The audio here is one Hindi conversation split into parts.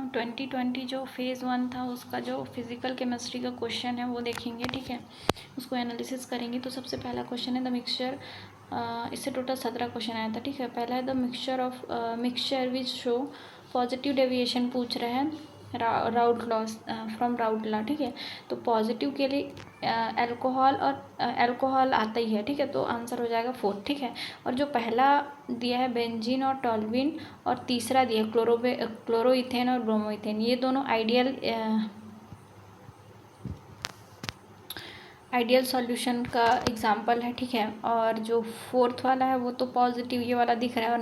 2020 जो फेज़ 1 था उसका जो फिज़िकल केमिस्ट्री का क्वेश्चन है वो देखेंगे, ठीक है, उसको एनालिसिस करेंगे। तो सबसे पहला क्वेश्चन है द मिक्सचर, इससे टोटल 17 क्वेश्चन आया था, ठीक है। पहला है the mixture which show positive deviation पूछ रहे हैं राउट लॉस फ्रॉम राउट लॉ, ठीक है। तो पॉजिटिव के लिए अल्कोहल और अल्कोहल आता ही है, ठीक है, तो आंसर हो जाएगा 4, ठीक है। और जो पहला दिया है बेंजीन और टॉल्विन, और तीसरा दिया है क्लोरोइथेन और ब्रोमोइथेन, ये दोनों आइडियल सॉल्यूशन का एग्जाम्पल है, ठीक है। और जो फोर्थ वाला है वो तो पॉजिटिव ये वाला दिख रहा है, और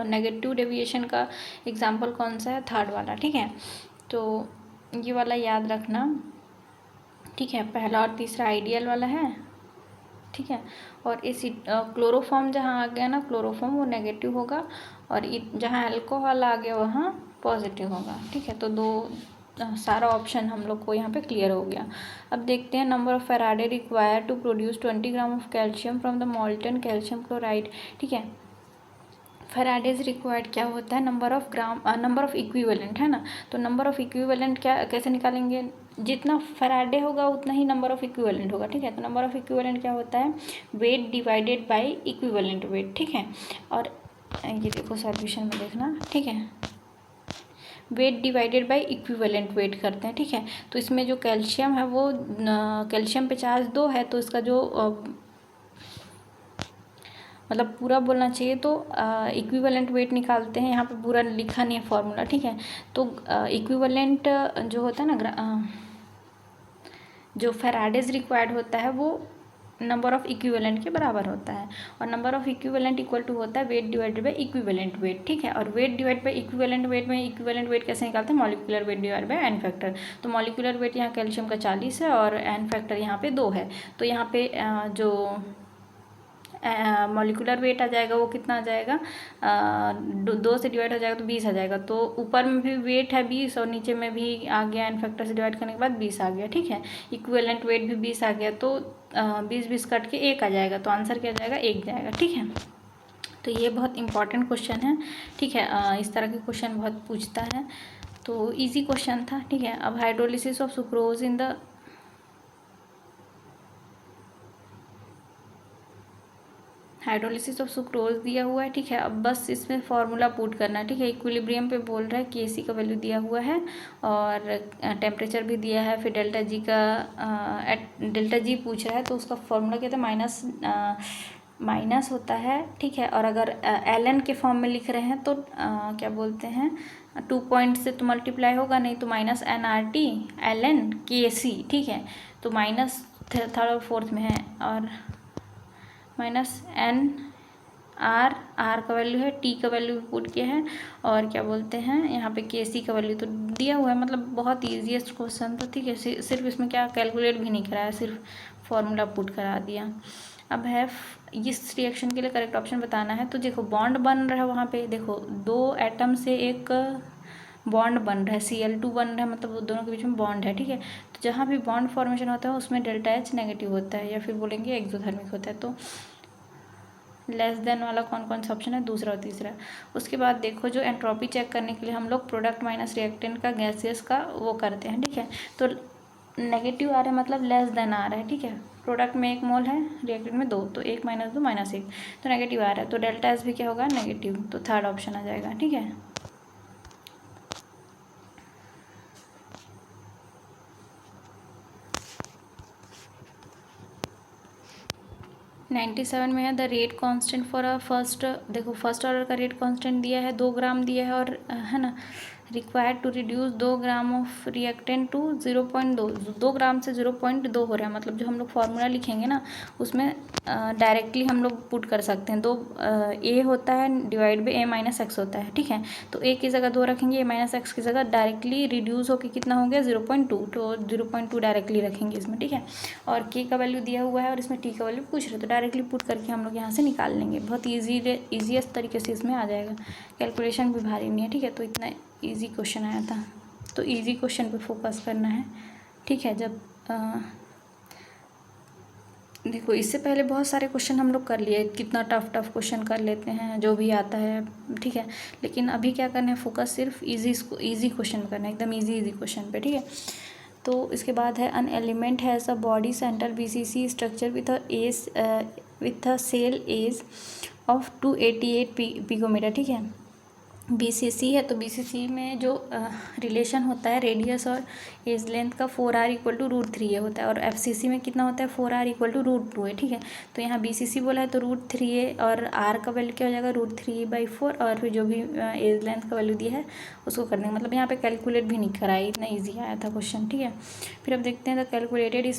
नेगेटिव डेविएशन का एग्जाम्पल कौन सा है, थर्ड वाला, ठीक है। तो ये वाला याद रखना, ठीक है। पहला और तीसरा आइडियल वाला है, ठीक है। और क्लोरोफॉर्म जहाँ आ गया ना, क्लोरोफॉर्म वो नेगेटिव होगा, और जहाँ अल्कोहल आ गया वहाँ पॉजिटिव होगा, ठीक है। तो सारा ऑप्शन हम लोग को यहाँ पे क्लियर हो गया। अब देखते हैं number of Faraday require to produce 20 gram of calcium from the molten calcium chloride, ठीक है। फैराडेज रिक्वायर्ड क्या होता है, नंबर ऑफ इक्विवेलेंट है ना। तो नंबर ऑफ इक्विवेलेंट क्या कैसे निकालेंगे, जितना फैराडे होगा उतना ही नंबर ऑफ इक्विवेलेंट होगा, ठीक है। तो नंबर ऑफ इक्विवेलेंट क्या होता है, weight divided by equivalent weight, ठीक है। और ये देखो सॉल्यूशन में देखना, ठीक है, weight divided by equivalent wait करते हैं, ठीक है। तो इसमें जो कैल्शियम है वो कैल्शियम पे चार्ज 2 है, तो इसका जो मतलब पूरा बोलना चाहिए तो इक्विवेलेंट वेट निकालते हैं। यहाँ पे पूरा लिखा नहीं है फॉर्मूला, ठीक है। तो इक्विवेलेंट जो होता है ना, जो फैराडेज रिक्वायर्ड होता है वो नंबर ऑफ इक्विवेलेंट के बराबर होता है, और number of equivalent equal to होता है weight divided by equivalent weight, ठीक है। और weight divide by equivalent weight में इक्विवेलेंट वेट कैसे निकालते हैं, molecular weight divide by N factor. तो मॉलिक्यूलर वेट यहाँ कैल्शियम का 40 है और एन फैक्टर यहाँ पे 2 है, तो यहाँ पे जो मॉलिक्यूलर वेट आ जाएगा वो कितना आ जाएगा, 2 से डिवाइड हो जाएगा तो 20 आ जाएगा। तो ऊपर में भी वेट है 20 और नीचे में भी आ गया, एन फैक्टर से डिवाइड करने के बाद 20 आ गया, ठीक है। इक्विवेलेंट वेट भी 20 आ गया, तो 20 कट के 1 आ जाएगा, तो आंसर क्या जाएगा, 1 जाएगा, ठीक है। तो ये बहुत इंपॉर्टेंट क्वेश्चन है, ठीक है। इस तरह के क्वेश्चन बहुत पूछता है, तो ईजी क्वेश्चन था, ठीक है। अब hydrolysis of sucrose in the hydrolysis of sucrose दिया हुआ है, ठीक है। अब बस इसमें फार्मूला पुट करना है, ठीक है। इक्विलिब्रियम पे बोल रहा है, केसी का वैल्यू दिया हुआ है और टेम्परेचर भी दिया है, फिर डेल्टा जी पूछ रहा है, तो उसका फार्मूला क्या था, माइनस होता है, ठीक है। और अगर एल के फॉर्म में लिख रहे हैं तो क्या बोलते हैं, 2 पॉइंट से तो मल्टीप्लाई होगा नहीं, तो -NRT LN KC, ठीक है। तो माइनस थर्ड और फोर्थ में है, और -NR का वैल्यू है, T का वैल्यू पुट किया है, और क्या बोलते हैं यहाँ पे KC का वैल्यू तो दिया हुआ है। मतलब बहुत ईजीएस्ट क्वेश्चन था, ठीक है। सिर्फ इसमें क्या कैलकुलेट भी नहीं कराया, सिर्फ फॉर्मूला पुट करा दिया। अब है इस रिएक्शन के लिए करेक्ट ऑप्शन बताना है। तो देखो बॉन्ड बन रहा है वहाँ पे, देखो 2 एटम से एक बॉन्ड बन रहा है, Cl2 बन रहा है, मतलब वो दोनों के बीच में बॉन्ड है, ठीक है। तो जहाँ भी बॉन्ड फॉर्मेशन होता है उसमें डेल्टा H नेगेटिव होता है, या फिर बोलेंगे एक्सोथर्मिक होता है। तो लेस देन वाला कौन कौन सा ऑप्शन है, दूसरा और तीसरा। उसके बाद देखो जो एंट्रोपी चेक करने के लिए हम लोग प्रोडक्ट माइनस रिएक्टेंट का गैसेस का वो करते हैं, ठीक है। तो नेगेटिव आ रहा है मतलब लेस देन आ रहा है, ठीक है। प्रोडक्ट में 1 मोल है, रिएक्टेंट में 2, तो 1 - 2 -1, तो नेगेटिव आ रहा है, तो डेल्टा एस भी क्या होगा, नेगेटिव, तो थर्ड ऑप्शन आ जाएगा, ठीक है। नाइन्टी 97 में है द रेट कांस्टेंट फॉर देखो फर्स्ट ऑर्डर का रेट कांस्टेंट दिया है 2 ग्राम दिया है, और है ना, required to reduce 2 gram of reactant to 0.2, 2 gram से 0.2 हो रहा है। मतलब जो हम लोग फार्मूला लिखेंगे ना उसमें डायरेक्टली हम लोग पुट कर सकते हैं। 2 ए होता है डिवाइड बाई A-X होता है, ठीक है। तो ए की जगह 2 रखेंगे, A-X की जगह डायरेक्टली रिड्यूस होकर कितना हो गया 0.2, तो 0.2 डायरेक्टली रखेंगे इसमें, ठीक है। और के का वैल्यू दिया हुआ है और इसमें टी का वैल्यू पूछ रहे, तो डायरेक्टली पुट करके हम लोग यहाँ से निकाल लेंगे। बहुत ईजीएस्ट तरीके से इसमें आ जाएगा, कैलकुलेशन भी भारी नहीं है, ठीक है। तो इतना ईजी क्वेश्चन आया था, तो ईजी क्वेश्चन पे फोकस करना है, ठीक है। जब देखो इससे पहले बहुत सारे क्वेश्चन हम लोग कर लिए, कितना टफ टफ क्वेश्चन कर लेते हैं जो भी आता है, ठीक है। लेकिन अभी क्या करना है, फोकस सिर्फ इजी क्वेश्चन करना है, एकदम इजी क्वेश्चन पे, ठीक है। तो इसके बाद है an element has a body centre BCC structure with a cell edge of 288 picometre, ठीक है। BCC है तो BCC में जो रिलेशन होता है रेडियस और एज लेंथ का 4r इक्वल टू √3 है होता है, और FCC में कितना होता है 4r इक्वल टू √2 है, ठीक है। तो यहाँ BCC बोला है तो √3 है, और r का वैल्यू क्या हो जाएगा √3/4, और फिर जो भी एज लेंथ का वैल्यू दिया है उसको कर देंगे। मतलब यहाँ पे कैलकुलेट भी नहीं कराई, इतना ईजी आया था क्वेश्चन, ठीक है। फिर अब देखते हैं द कैलकुलेटेड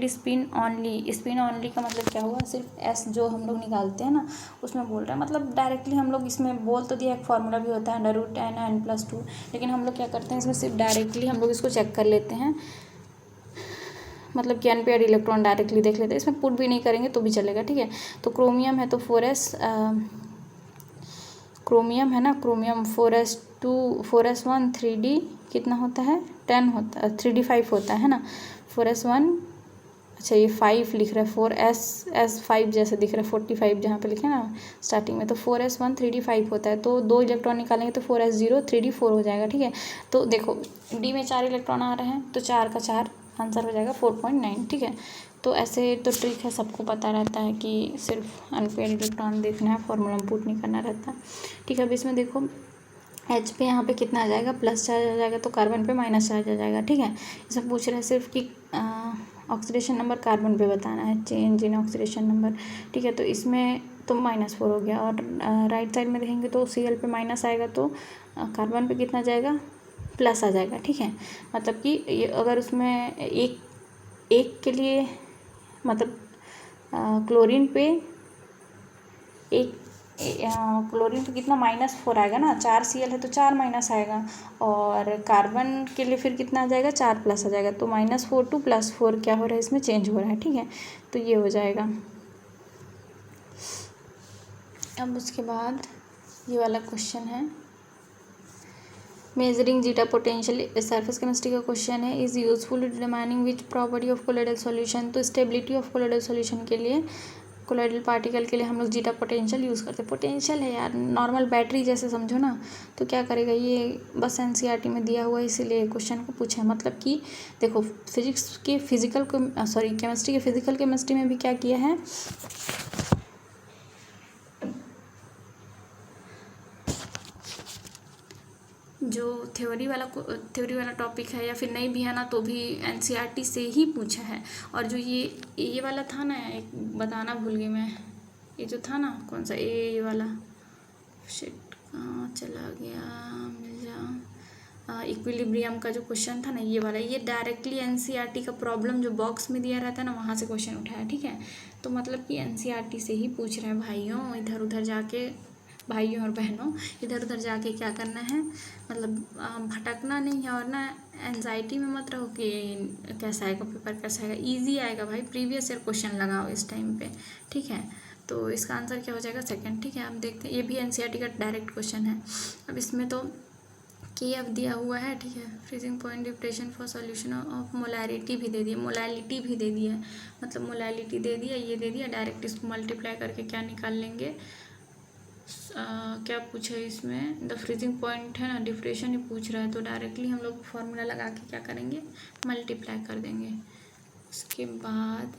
स्पिन ऑनली का मतलब क्या हुआ, सिर्फ s जो हम लोग निकालते हैं ना उसमें बोल रहा है, मतलब डायरेक्टली हम लोग इसमें बोल तो दिया, एक फार्मूला भी होता है √10n+2, लेकिन हम लोग क्या करते हैं इसमें सिर्फ डायरेक्टली हम लोग इसको चेक कर लेते हैं, मतलब कि अनपेयर्ड इलेक्ट्रॉन डायरेक्टली देख लेते हैं, इसमें पुट भी नहीं करेंगे तो भी चलेगा, ठीक है। तो क्रोमियम है तो 4s, क्रोमियम है ना, क्रोमियम 4s1 3d कितना होता है 10 होता है, 3d5 होता है ना, 4s1, अच्छा ये 5 लिख रहा है, 4s5 जैसे दिख रहा है, 45 जहाँ पे लिखे ना स्टार्टिंग में, तो 4s1 3d5 होता है, तो 2 इलेक्ट्रॉन निकालेंगे तो 4s0 3d4 हो जाएगा, ठीक है। तो देखो डी में 4 इलेक्ट्रॉन आ रहे हैं तो 4 का 4 आंसर हो जाएगा 4.9, ठीक है। तो ऐसे तो ट्रिक है, सबको पता रहता है कि सिर्फ अनपेयर्ड इलेक्ट्रॉन देखना है, फॉर्मूला में पुट नहीं करना रहता, ठीक है। अब इसमें देखो H पे यहाँ पे कितना आ जाएगा, प्लस चार्ज आ जाएगा, तो कार्बन पे माइनस चार्ज आ जाएगा, ठीक है। इसमें पूछ रहा है सिर्फ कि ऑक्सीडेशन नंबर कार्बन पे बताना है, चेंज इन ऑक्सीडेशन नंबर, ठीक है। तो इसमें तो -4 हो गया, और राइट साइड में देखेंगे तो Cl पे माइनस आएगा तो कार्बन पे कितना जाएगा, प्लस आ जाएगा, ठीक है। मतलब कि ये अगर उसमें एक के लिए मतलब क्लोरीन पे क्लोरीन पे कितना -4 आएगा ना, 4 Cl है तो 4 माइनस आएगा, और कार्बन के लिए फिर कितना आ जाएगा 4 प्लस आ जाएगा, तो -4 टू +4 क्या हो रहा है इसमें चेंज हो रहा है, ठीक है। तो ये हो जाएगा। अब उसके बाद ये वाला क्वेश्चन है measuring zeta potential, surface chemistry का क्वेश्चन है, is useful determining which property of colloidal solution. तो स्टेबिलिटी ऑफ कोलोइडल सॉल्यूशन के लिए, कोलोइडल पार्टिकल के लिए हम लोग जीटा पोटेंशियल यूज़ करते हैं। पोटेंशियल है यार, नॉर्मल बैटरी जैसे समझो ना, तो क्या करेगा ये, बस एनसीईआरटी में दिया हुआ है इसीलिए क्वेश्चन को पूछा है। मतलब कि देखो फिजिक्स के फिजिकल को सॉरी केमिस्ट्री के फिजिकल केमिस्ट्री में भी क्या किया है, जो थ्योरी वाला टॉपिक है या फिर नहीं भी है ना तो भी एनसीईआरटी से ही पूछा है। और जो ये वाला था ना, एक बताना भूल गई मैं, ये जो था ना कौन सा ये वाला, शिट कहाँ चला गया, मिल जा, इक्विलिब्रियम का जो क्वेश्चन था ना ये वाला, ये डायरेक्टली एनसीईआरटी का प्रॉब्लम जो बॉक्स में दिया रहता है ना वहाँ से क्वेश्चन उठाया, ठीक है। तो मतलब कि एनसीईआरटी से ही पूछ रहे हैं भाइयों, इधर उधर जाके, भाइयों और बहनों इधर उधर जाके क्या करना है, मतलब भटकना नहीं है, और ना एंजाइटी में मत रहो कि कैसा आएगा पेपर, कैसा आएगा, इजी आएगा भाई, प्रीवियस ईयर क्वेश्चन लगाओ इस टाइम पे, ठीक है। तो इसका आंसर क्या हो जाएगा सेकंड, ठीक है। हम देखते हैं, ये भी एनसीईआरटी का डायरेक्ट क्वेश्चन है। अब इसमें तो KF दिया हुआ है, ठीक है, freezing point depression for solution of molarity भी दे दिया, मोलैलिटी भी दे दिया है, मतलब मोलैलिटी दे दिया, ये दे दिया, डायरेक्ट इसको मल्टीप्लाई करके क्या निकाल लेंगे, क्या पूछा है इसमें, द फ्रीजिंग पॉइंट है ना, डिप्रेशन ही पूछ रहा है, तो डायरेक्टली हम लोग फार्मूला लगा के क्या करेंगे, मल्टीप्लाई कर देंगे। उसके बाद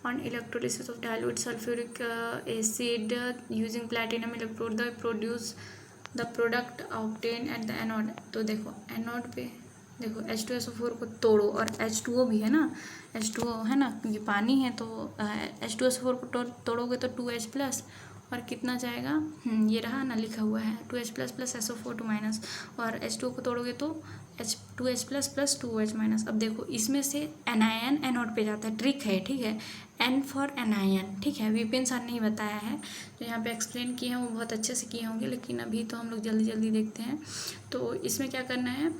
on electrolysis of dilute sulphuric acid using platinum electrode the produce the product obtain at the anode. तो देखो एनोड पे देखो H2SO4 को तोड़ो, और H2O भी है ना, H2O है ना, ये पानी है, तो H2SO4 को तोड़ोगे तो 2H+, और कितना जाएगा, ये रहा ना लिखा हुआ है 2H+ + SO4 2-, और H2O को तोड़ोगे तो 2H+ + 2OH-। अब देखो इसमें से एनायन एनोड पे जाता है, ट्रिक है, ठीक है, N फॉर एनायन, ठीक है। विपिन सर ने ही बताया है, जो यहाँ पे एक्सप्लेन किए हैं वो बहुत अच्छे से किए होंगे, लेकिन अभी तो हम लोग जल्दी जल्दी देखते हैं। तो इसमें क्या करना है,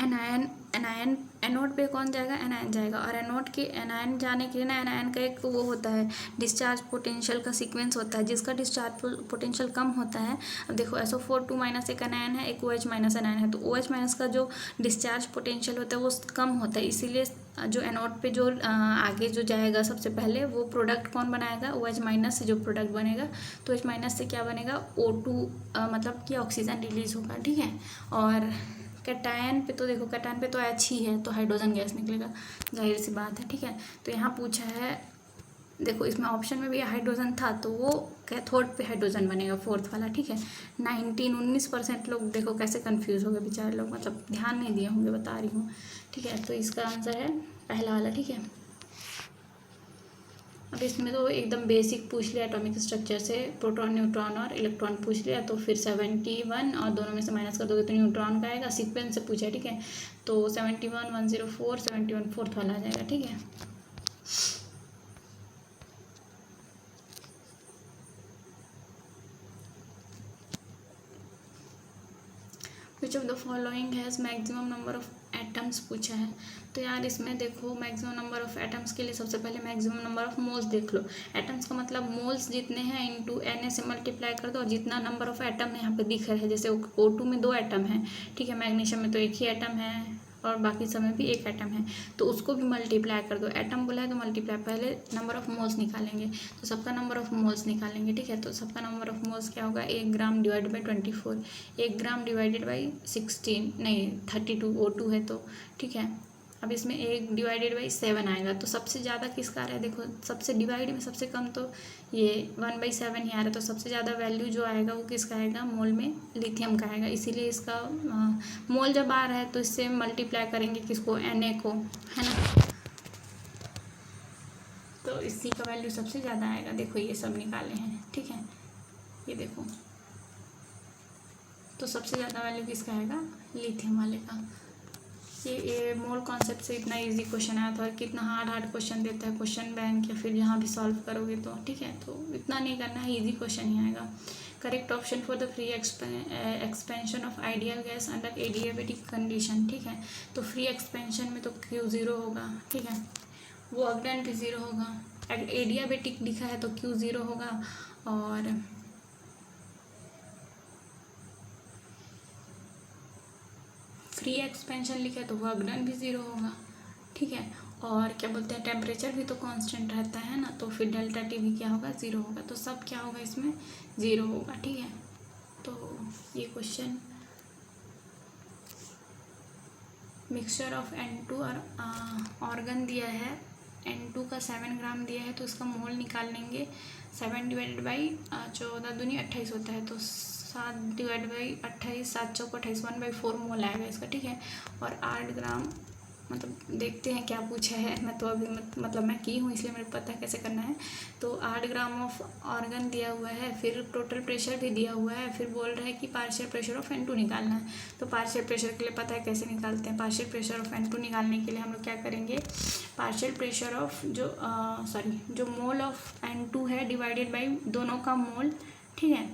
एनायन एनोड पे कौन जाएगा, एनायन जाएगा, और एनोड के एनायन जाने के लिए ना एनायन का एक वो होता है डिस्चार्ज पोटेंशियल का सीक्वेंस होता है, जिसका डिस्चार्ज पोटेंशियल कम होता है। अब देखो SO4 2- एक एनायन है, एक OH- एनायन है, तो OH- का जो डिस्चार्ज पोटेंशियल होता है वो कम होता है, इसीलिए जो एनोड पे जो आगे जो जाएगा सबसे पहले वो प्रोडक्ट कौन बनाएगा, OH माइनस से जो प्रोडक्ट बनेगा, तो OH माइनस से क्या बनेगा, O2 मतलब कि ऑक्सीजन रिलीज होगा, ठीक है। और कैटायन पे तो देखो, कैटायन पे तो H ही है तो हाइड्रोजन गैस निकलेगा, जाहिर सी बात है, ठीक है। तो यहाँ पूछा है, देखो इसमें ऑप्शन में भी हाइड्रोजन था तो वो कैथोड पे हाइड्रोजन बनेगा, फोर्थ वाला, ठीक है। 19% लोग देखो कैसे कंफ्यूज हो गए बेचारे लोग, मतलब ध्यान नहीं दिए होंगे, बता रही हूँ, ठीक है। तो इसका आंसर है पहला वाला, ठीक है। अब इसमें तो एकदम बेसिक पूछ लिया एटॉमिक स्ट्रक्चर से, प्रोटॉन न्यूट्रॉन और इलेक्ट्रॉन पूछ लिया, तो फिर 71 और दोनों में से माइनस कर दोगे तो न्यूट्रॉन का आएगा, सीक्वेंस से पूछा है, ठीक है। तो 71 104 71 फोर्थ वाला आ जाएगा, ठीक है। Which of the following has maximum number of atoms पूछा है। तो यार इसमें देखो मैक्सिमम नंबर ऑफ एटम्स के लिए सबसे पहले मैक्सिमम नंबर ऑफ मोल्स देख लो। एटम्स का मतलब मोल्स जितने हैं इंटू Na से मल्टीप्लाई कर दो, और जितना नंबर ऑफ एटम यहाँ पे दिख रहा है, जैसे O2 में 2 एटम है, ठीक है, मैग्नीशियम में तो एक ही एटम है और बाकी सब में भी एक एटम है, तो उसको भी मल्टीप्लाई कर दो। एटम बोला है तो मल्टीप्लाई, पहले नंबर ऑफ मोल्स निकालेंगे, तो सबका नंबर ऑफ मोल्स निकालेंगे, ठीक है। तो सबका नंबर ऑफ मोल्स क्या होगा, 1 gram divide by 24, 1 gram divided by 16 नहीं 32, O2 है तो, ठीक है। अब इसमें 1 डिवाइडेड बाई 7 आएगा, तो सबसे ज़्यादा किसका आ रहा है, देखो सबसे डिवाइड में सबसे कम तो ये 1/7 ही आ रहा है, तो सबसे ज़्यादा वैल्यू जो आएगा वो किसका आएगा, मोल में लिथियम का आएगा, इसीलिए इसका मोल जब आ रहा है तो इससे मल्टीप्लाई करेंगे किसको, Na को, है ना। तो इसी का वैल्यू सबसे ज़्यादा आएगा, देखो ये सब निकाले हैं, ठीक है, ये देखो, तो सबसे ज़्यादा वैल्यू किसका आएगा, लिथियम वाले का। ये मोल कॉन्सेप्ट से इतना इजी क्वेश्चन आया था, और कितना हार्ड क्वेश्चन देता है क्वेश्चन बैंक, या फिर यहाँ भी सॉल्व करोगे तो, ठीक है। तो इतना नहीं करना है, इजी क्वेश्चन ही आएगा। Correct option for the free expansion of ideal gas under adiabatic condition, ठीक है। तो फ्री एक्सपेंशन में तो Q0 होगा, ठीक है, वो अगेन भी 0 होगा। एडियाबेटिक लिखा है तो Q0 होगा, और फ्री एक्सपेंशन लिखा है तो वो अगेन भी 0 होगा, ठीक है। और क्या बोलते हैं, टेम्परेचर भी तो कांस्टेंट रहता है ना, तो फिर डेल्टा T भी क्या होगा, 0 होगा, तो सब क्या होगा इसमें 0 होगा, ठीक है। तो ये क्वेश्चन मिक्सचर ऑफ N2 और ऑर्गन दिया है, N2 का 7 ग्राम दिया है, तो इसका मोल निकाल लेंगे। 7 डिवाइडेड बाई 14 दूनी 28 होता है, तो 7 डिवाइड बाई 28, 7 चौको 28, 1/4 मोल आएगा इसका, ठीक है। और 8 ग्राम, मतलब देखते हैं क्या पूछा है, मैं तो अभी मतलब मैं की हूँ इसलिए मेरे को पता है कैसे करना है। तो 8 ग्राम ऑफ ऑर्गन दिया हुआ है, फिर टोटल प्रेशर भी दिया हुआ है, फिर बोल रहा है कि पार्शियल प्रेशर ऑफ N2 निकालना है। तो पार्शियल प्रेशर के लिए पता है कैसे निकालते हैं, पार्शियल प्रेशर ऑफ N2 निकालने के लिए हम लोग क्या करेंगे, पार्शियल प्रेशर ऑफ जो मोल ऑफ N2 है डिवाइडेड बाई दोनों का मोल, ठीक है,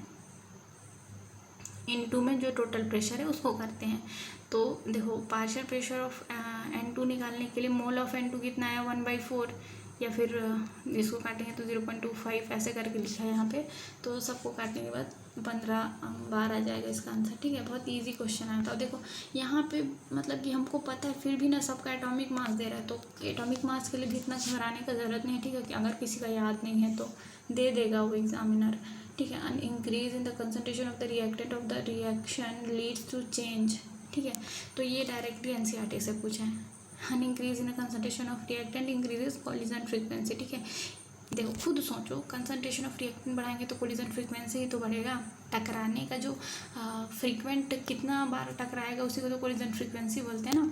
N2 में जो टोटल प्रेशर है उसको करते हैं। तो देखो पार्शियल प्रेशर ऑफ N2 निकालने के लिए मोल ऑफ N2 कितना है, 1/4, या फिर इसको काटेंगे तो 0.25 ऐसे करके लिखा है यहाँ पे। तो सबको काटने के बाद 15 बार आ जाएगा इसका आंसर, ठीक है। बहुत इजी क्वेश्चन आया था। देखो यहाँ पे मतलब कि हमको पता है, फिर भी ना सबका एटॉमिक मास दे रहा है, तो एटॉमिक मास के लिए भी इतना घबराने का ज़रूरत नहीं है, ठीक है। कि अगर किसी का याद नहीं है तो दे देगा वो एग्जामिनर, ठीक है। An increase in the concentration of the reactant of the reaction leads to change, ठीक है। तो ये डायरेक्टली NCERT से पूछा है। An increase in the concentration of reactant increases collision frequency, ठीक है। देखो खुद सोचो, कंसंट्रेशन ऑफ रिएक्टेंट बढ़ाएंगे तो कोलिजन फ्रीक्वेंसी ही तो बढ़ेगा। टकराने का जो फ्रीक्वेंट कितना बार टकराएगा उसी को तो कोलिजन फ्रीक्वेंसी बोलते हैं ना,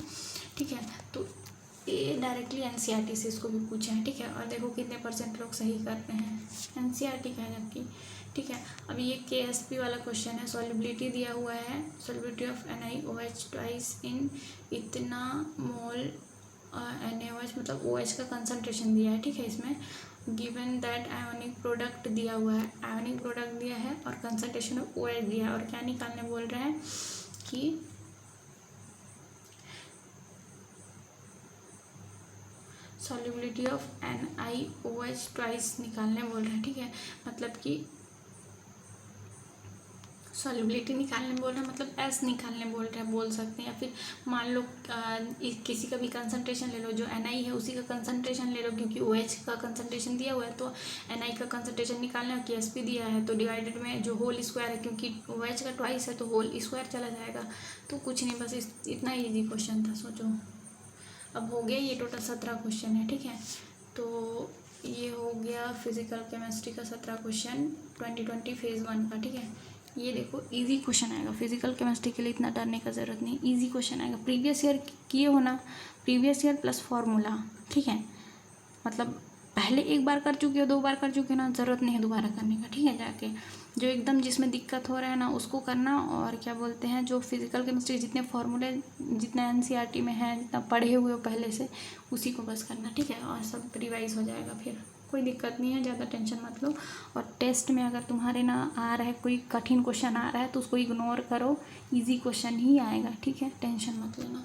ठीक है। तो ये डायरेक्टली NCERT से इसको भी पूछा है, ठीक है। और देखो कितने % लोग सही करते हैं, NCERT का है जबकि, ठीक है। अब ये KSP वाला क्वेश्चन है, सॉल्युबिलिटी दिया हुआ है, solubility of NiOH twice in इतना मोल NaOH मतलब OH का कंसंट्रेशन दिया है, ठीक है। इसमें गिवन दैट आयोनिक प्रोडक्ट दिया हुआ है, आयोनिक प्रोडक्ट दिया है और कंसंट्रेशन ऑफ OH दिया है, और क्या निकालने बोल रहे हैं कि सॉल्युबिलिटी ऑफ NiOH ट्वाइस निकालने बोल रहे हैं, ठीक है। मतलब कि सॉल्युबिलिटी निकालने बोल रहे हैं, मतलब एस निकालने बोल रहे हैं, बोल सकते हैं। या फिर मान लो किसी का भी कंसंट्रेशन ले लो, जो NI है उसी का कंसंट्रेशन ले लो, क्योंकि OH का कंसंट्रेशन दिया हुआ है तो NI का कंसंट्रेशन निकालना है, KSP दिया है तो डिवाइडेड में जो होल स्क्वायर है, क्योंकि OH का ट्वाइस है तो होल स्क्वायर चला जाएगा। तो कुछ नहीं, बस इतना ईजी क्वेश्चन था, सोचो। अब हो गया, ये टोटल 17 क्वेश्चन है, ठीक है। तो ये हो गया फिजिकल केमिस्ट्री का 17 क्वेश्चन 2020 फेज़ 1 का, ठीक है। ये देखो इजी क्वेश्चन आएगा, फिजिकल केमिस्ट्री के लिए इतना डरने का ज़रूरत नहीं, इजी क्वेश्चन आएगा। प्रीवियस ईयर किए हो ना, प्रीवियस ईयर प्लस फॉर्मूला, ठीक है। मतलब पहले एक बार कर चुके हो, 2 बार कर चुके हो ना, ज़रूरत नहीं है दोबारा करने का, ठीक है। जाके जो एकदम जिसमें दिक्कत हो रहा है ना उसको करना, और क्या बोलते हैं जो फिजिकल केमिस्ट्री जितने फॉर्मूले जितना NCERT में है, जितना पढ़े हुए हो पहले से, उसी को बस करना, ठीक है। और सब रिवाइज हो जाएगा, फिर कोई दिक्कत नहीं है, ज़्यादा टेंशन मत लो। और टेस्ट में अगर तुम्हारे ना आ रहा है कोई कठिन क्वेश्चन आ रहा है तो उसको इग्नोर करो, इजी क्वेश्चन ही आएगा, ठीक है, टेंशन मत लेना।